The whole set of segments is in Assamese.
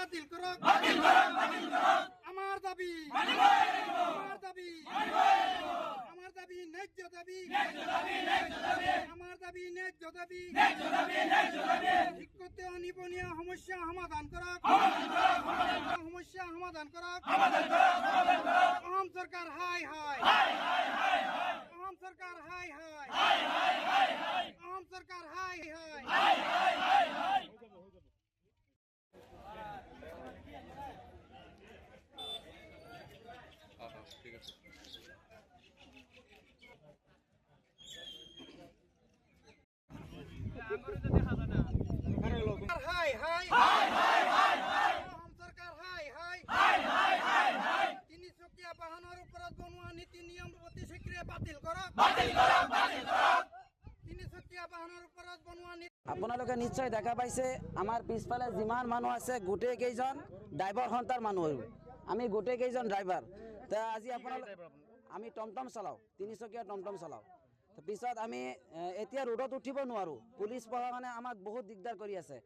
বাতিল করক আমার দাবি আমার দাবি ন্যায্য দাবি আমার দাবি ন্যায্য দাবি শিক্ষিত নিবনীয় সমস্যা সমাধান করক সমস্যা সমাধান করক অসম সরকার হাই হাই অসম সরকার হাই হাই অসম সরকার হাই হাই ঠিক আছে হাই হাই অসম সরকার হাই হাই তিনিচকীয়া বাহনৰ ওপৰত বনোৱা নীতি নিয়ম অতি শীঘ্ৰে বাতিল কৰক তিনিচকীয়া বাহনৰ ওপৰত বনোৱা আপোনালোকে নিশ্চয় দেখা পাইছে আমাৰ পিছফালে যিমান মানুহ আছে গোটেই কেইজন ড্ৰাইভাৰ সন্তাৰ মানুহ আমি গোটেই কেইজন ড্ৰাইভাৰ তা আজি আপোনালোক আমি টমটম চলাওঁ তিনিচকীয়া টমটম চলাওঁ পিছত আমি এতিয়া ৰোডত উঠিব নোৱাৰোঁ পুলিচ প্ৰশাসনে আমাক বহুত দিগদাৰ কৰি আছে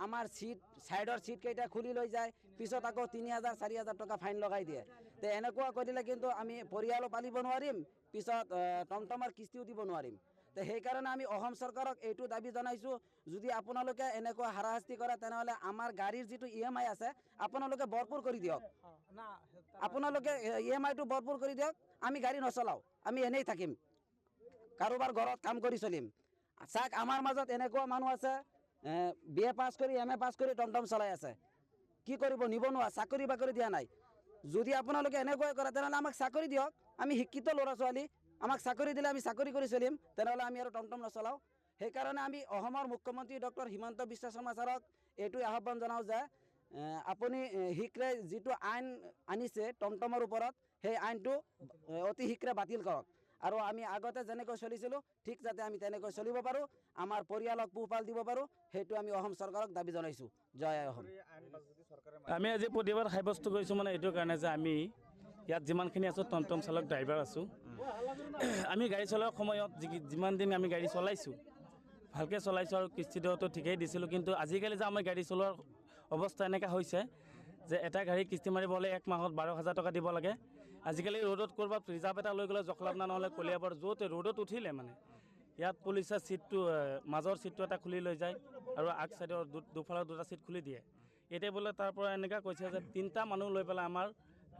আমাৰ সিট সাইডৰ সিট কেইটা খুলি লৈ যায় পিছত আকৌ ৩,০০০ ৪,০০০ টকা ফাইন লগাই দিয়ে তে এনেকুৱা কৰিলে কিন্তু আমি পৰিয়ালো পালিব নোৱাৰিম পিছত টমটমৰ কিস্তিও দিব নোৱাৰিম তে সেইকাৰণে আমি অসম চৰকাৰক এইটো দাবী জনাইছোঁ যদি আপোনালোকে এনেকুৱা হাৰাশাস্তি কৰে তেনেহ'লে আমাৰ গাড়ীৰ যিটো EMI আছে আপোনালোকে ভৰপূৰ কৰি দিয়ক আপোনালোকে EMIটো ভৰপূৰ কৰি দিয়ক আমি গাড়ী নচলাওঁ আমি এনেই থাকিম কাৰোবাৰ ঘৰত কাম কৰি চলিম চাওক আমাৰ মাজত এনেকুৱা মানুহ আছে BA পাছ কৰি MA পাছ কৰি টমটম চলাই আছে কি কৰিব নিবনুৱা চাকৰি বাকৰি দিয়া নাই যদি আপোনালোকে এনেকৈ কৰে তেনেহ'লে আমাক চাকৰি দিয়ক আমি শিক্ষিত ল'ৰা ছোৱালী আমাক চাকৰি দিলে আমি চাকৰি কৰি চলিম তেনেহ'লে আমি আৰু টমটম নচলাওঁ সেইকাৰণে আমি অসমৰ মুখ্যমন্ত্ৰী ডক্টৰ হিমন্ত বিশ্ব শৰ্মা ছাৰক এইটোৱে আহ্বান জনাওঁ যে আপুনি শীঘ্ৰে যিটো আইন আনিছে টমটমৰ ওপৰত সেই আইনটো অতি শীঘ্ৰে বাতিল কৰক আৰু আমি আগতে যেনেকৈ চলিছিলোঁ ঠিক যাতে আমি তেনেকৈ চলিব পাৰোঁ আমাৰ পৰিয়ালক পোহপাল দিব পাৰোঁ সেইটো আমি অসম চৰকাৰক দাবী জনাইছোঁ জয় অসম আমি আজি প্ৰতিবাদ সাব্যস্ত কৰিছোঁ মানে এইটো কাৰণে যে আমি ইয়াত যিমানখিনি আছোঁ টমটম চালক ড্ৰাইভাৰ আছোঁ আমি গাড়ী চলোৱাৰ সময়ত যিমান দিন আমি গাড়ী চলাইছোঁ ভালকৈ চলাইছোঁ আৰু কিস্তি দিওঁতো ঠিকেই দিছিলোঁ কিন্তু আজিকালি যে আমাৰ গাড়ী চলোৱাৰ অৱস্থা এনেকুৱা হৈছে যে এটা গাড়ী কিস্তি মাৰিব হ'লে 1 মাহত 12,000 টকা দিব লাগে আজিকালি ৰ'ডত ক'ৰবাত ৰিজাৰ্ভ এটা লৈ গ'লে জখলাবনা নহ'লে কলিয়াবৰ য'তে ৰ'ডত উঠিলে মানে ইয়াত পুলিচে ছিটটো মাজৰ ছিটটো এটা খুলি লৈ যায় আৰু আগ চাইডৰ দুফালৰ দুটা ছিট খুলি দিয়ে এতিয়া বোলে তাৰ পৰা এনেকুৱা কৈছে যে 3টা মানুহ লৈ পেলাই আমাৰ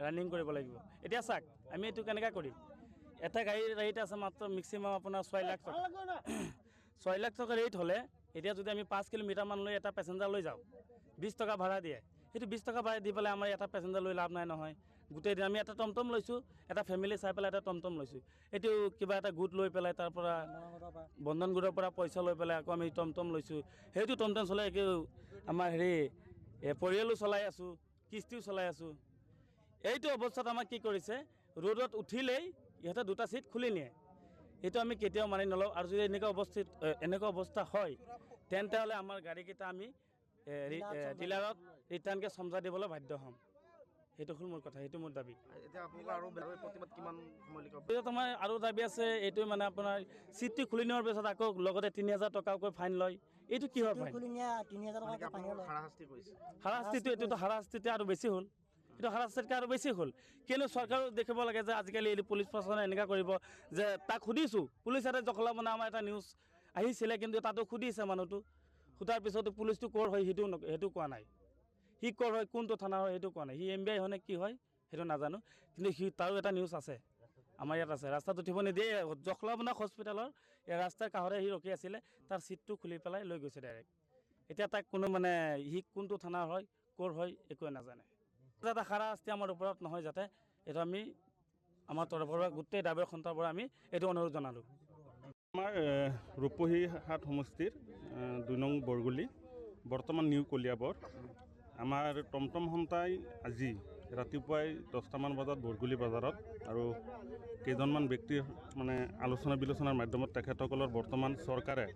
ৰানিং কৰিব লাগিব এতিয়া চাওক আমি এইটো কেনেকৈ কৰিম এটা গাড়ীৰ ৰেট আছে মাত্ৰ মেক্সিমাম আপোনাৰ 6 লাখ টকা 6 লাখ টকা ৰেট হ'লে এতিয়া যদি আমি 5 কিলোমিটাৰমান লৈ এটা পেচেঞ্জাৰ লৈ যাওঁ 20 টকা ভাড়া দিয়ে সেইটো 20 টকা ভাড়া দি পেলাই আমাৰ এটা পেচেঞ্জাৰ লৈ লাভ নাই নহয় গোটেই দিন আমি এটা টমটম লৈছোঁ এটা ফেমিলি চাই পেলাই এটা টমটম লৈছোঁ এইটো কিবা এটা গোট লৈ পেলাই তাৰ পৰা বন্ধন গোটৰ পৰা পইচা লৈ পেলাই আকৌ আমি টমটম লৈছোঁ সেইটো টমটম চলাই আমাৰ পৰিয়ালো চলাই আছোঁ কিস্তিও চলাই আছোঁ এইটো অৱস্থাত আমাক কি কৰিছে ৰ'ডত উঠিলেই ইহঁতে দুটা ছিট খুলি নিয়ে এইটো আমি কেতিয়াও মানি নলওঁ আৰু যদি এনেকুৱা অৱস্থা হয় তেন্তে হ'লে আমাৰ গাড়ীকেইটা আমি ডিলাৰত ৰিটাৰ্ণকৈ চমজা দিবলৈ বাধ্য হ'ম সেইটো হ'ল মোৰ কথা সেইটো মোৰ দাবী তোমাৰ আৰু দাবী আছে এইটো মানে আপোনাৰ ছিটটো খুলি নিয়াৰ পিছত আকৌ লগতে 3,000 টকাকৈ ফাইন লয় এইটো কিহৰ ফাইন হাৰাশাস্তিটো এইটোতো হাৰাশাস্তিটো আৰু বেছি হ'ল এইটো হাৰাশাস্তিতকৈ আৰু বেছি হ'ল কিন্তু চৰকাৰেও দেখিব লাগে যে আজিকালি এই পুলিচ প্ৰশাসনে এনেকুৱা কৰিব যে তাক সুধিছোঁ পুলিচ এটা জখলাবনা আমাৰ এটা নিউজ আহিছিলে কিন্তু তাতো সুধিছে মানুহটো সোধাৰ পিছতো পুলিচটো ক'ৰ হয় সেইটো কোৱা নাই সি ক'ৰ হয় কোনটো থানা হয় সেইটো কোৱা নাই সি MBI হয় নে কি হয় সেইটো নাজানো কিন্তু তাৰো এটা নিউজ আছে আমাৰ ইয়াত আছে ৰাস্তাত উঠিব নিদিয়ে জখলাবনা হস্পিটেলৰ এই ৰাস্তাৰ কাষৰে সি ৰখি আছিলে তাৰ ছিটটো খুলি পেলাই লৈ গৈছে ডাইৰেক্ট এতিয়া তাক কোনো মানে সি কোনটো থানা হয় ক'ৰ হয় একোৱে নাজানে যাতে হাৰাশাস্তি আমাৰ ওপৰত নহয় যাতে এইটো আমি আমাৰ তৰফৰ পৰা গোটেই ড্ৰাইভাৰ সন্থাৰ পৰা আমি এইটো অনুৰোধ জনালোঁ আমাৰ ৰূপহীহাট সমষ্টিৰ 2 নং বৰগুলি বৰ্তমান নিউ কলিয়াবৰ আমাৰ টমটম সন্থাই আজি ৰাতিপুৱাই 10টামান বজাত বৰগুলি বজাৰত আৰু কেইজনমান ব্যক্তিৰ মানে আলোচনা বিলোচনাৰ মাধ্যমত তেখেতসকলৰ বৰ্তমান চৰকাৰে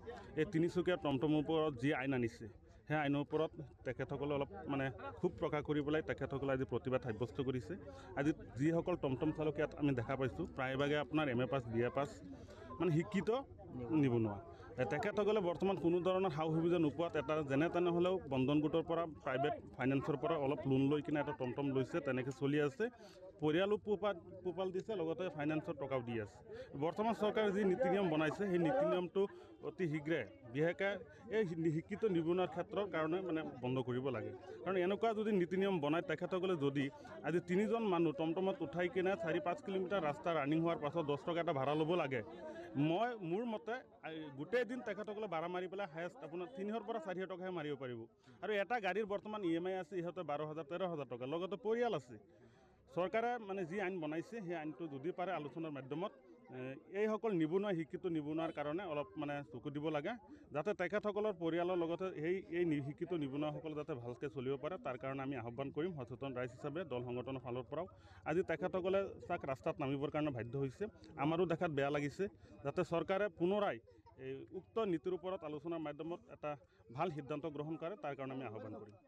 এই তিনিচুকীয়া টমটমৰ ওপৰত যি আইন আনিছে সেই আইনৰ ওপৰত তেখেতসকলে অলপ মানে ক্ষোভ প্ৰকাশ কৰি পেলাই তেখেতসকলে আজি প্ৰতিবাদ সাব্যস্ত কৰিছে আজি যিসকল টমটম চালক ইয়াত আমি দেখা পাইছোঁ প্ৰায়ভাগে আপোনাৰ MA পাছ BA পাছ মানে শিক্ষিত নিবনুৱা তেখেতসকলে বৰ্তমান কোনো ধৰণৰ সা সুবিধা নোপোৱাত এটা যেনে তেনে হ'লেও বন্ধন গোটৰ পৰা প্ৰাইভেট ফাইনেন্সৰ পৰা অলপ লোন লৈ কিনে এটা টমটম লৈছে, তেনেকৈ চলি আছে। পৰিয়ালো পোহপাল দিছে, লগতে ফাইনেন্সৰ টকাও দি আছে। বৰ্তমান চৰকাৰে যি নীতি নিয়ম বনাইছে সেই নীতি নিয়মটো অতি শীঘ্ৰে বিশেষকৈ এই শিক্ষিত নিবনুৱাৰ ক্ষেত্ৰৰ কাৰণে মানে বন্ধ কৰিব লাগে। কাৰণ এনেকুৱা যদি নীতি নিয়ম বনায়, তেখেতসকলে যদি আজি 3জন মানুহ টমটমত উঠাই কিনে 4-5 কিলোমিটাৰ ৰাস্তা ৰানিং হোৱাৰ পাছত 10 টকা এটা ভাড়া ল'ব লাগে, মোৰ মতে গোটেই দিন তেখেতসকলে ভাড়া মাৰি পেলাই হায়েষ্ট আপোনাৰ 300 পৰা 400 টকাহে মাৰিব পাৰিব। আৰু এটা গাড়ীৰ বৰ্তমান EMI আছে ইহঁতে 12,000-13,000 টকা, লগতে পৰিয়াল আছে। চৰকাৰে মানে যি আইন বনাইছে সেই আইনটো যদি পাৰে আলোচনাৰ মাধ্যমত এইসকল নিবনুৱা শিক্ষিত নিবনুৱাৰ কাৰণে অলপ মানে চকু দিব লাগে, যাতে তেখেতসকলৰ পৰিয়ালৰ লগতে এই শিক্ষিত নিবনুৱাসকল যাতে ভালকৈ চলিব পাৰে। তাৰ কাৰণে আমি আহ্বান কৰিম সচেতন ৰাইজ হিচাপে, দল সংগঠনৰ ফালৰ পৰাও। আজি তেখেতসকলে চাক ৰাস্তাত নামিবৰ কাৰণে বাধ্য হৈছে, আমাৰো দেখাত বেয়া লাগিছে। যাতে চৰকাৰে পুনৰাই এই উক্ত নীতিৰ ওপৰত আলোচনাৰ মাধ্যমত এটা ভাল সিদ্ধান্ত গ্ৰহণ কৰে, তাৰ কাৰণে আমি আহ্বান কৰিম।